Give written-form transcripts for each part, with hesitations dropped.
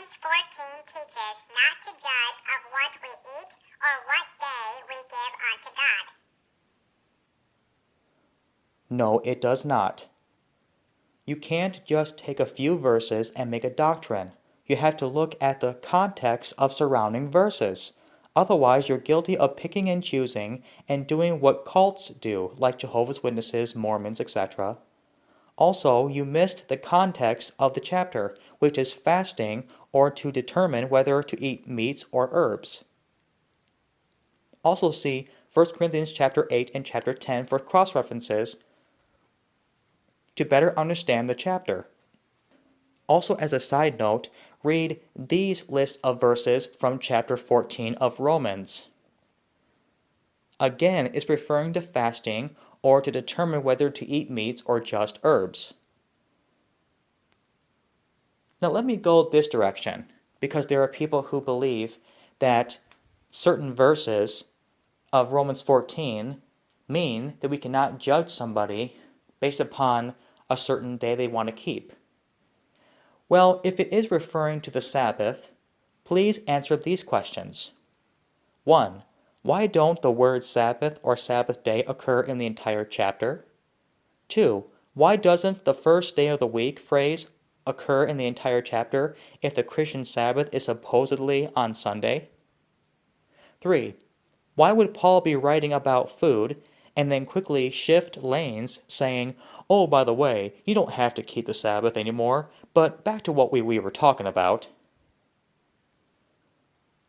Romans 14 teaches not to judge of what we eat or what day we give unto God. No, it does not. You can't just take a few verses and make a doctrine. You have to look at the context of surrounding verses. Otherwise, you're guilty of picking and choosing and doing what cults do, like Jehovah's Witnesses, Mormons, etc. Also, you missed the context of the chapter, which is fasting or to determine whether to eat meats or herbs. Also see 1 Corinthians chapter 8 and chapter 10 for cross-references to better understand the chapter. Also, as a side note, read these lists of verses from chapter 14 of Romans. Again, it's referring to fasting or to determine whether to eat meats or just herbs. Now let me go this direction, because there are people who believe that certain verses of Romans 14 mean that we cannot judge somebody based upon a certain day they want to keep. Well, if it is referring to the Sabbath, please answer these questions. 1. Why don't the words Sabbath or Sabbath day occur in the entire chapter? 2. Why doesn't the first day of the week phrase occur in the entire chapter if the Christian Sabbath is supposedly on Sunday? 3. Why would Paul be writing about food and then quickly shift lanes saying, oh, by the way, you don't have to keep the Sabbath anymore, but back to what we were talking about?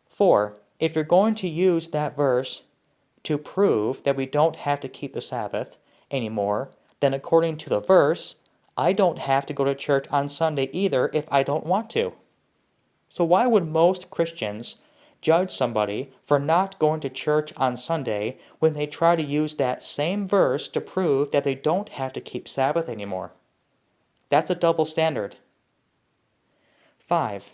4. If you're going to use that verse to prove that we don't have to keep the Sabbath anymore, then according to the verse, I don't have to go to church on Sunday either if I don't want to. So why would most Christians judge somebody for not going to church on Sunday when they try to use that same verse to prove that they don't have to keep Sabbath anymore? That's a double standard. 5.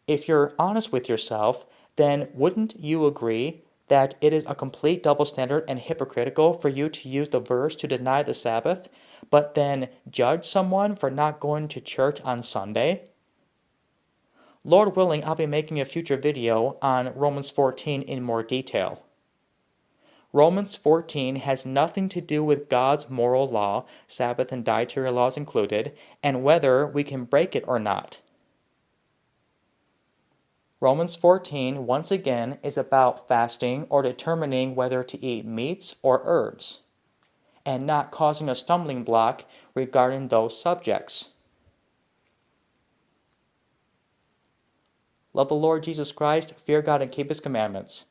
If you're honest with yourself, then wouldn't you agree that it is a complete double standard and hypocritical for you to use the verse to deny the Sabbath, but then judge someone for not going to church on Sunday? Lord willing, I'll be making a future video on Romans 14 in more detail. Romans 14 has nothing to do with God's moral law, Sabbath and dietary laws included, and whether we can break it or not. Romans 14, once again, is about fasting or determining whether to eat meats or herbs, and not causing a stumbling block regarding those subjects. Love the Lord Jesus Christ, fear God, and keep His commandments.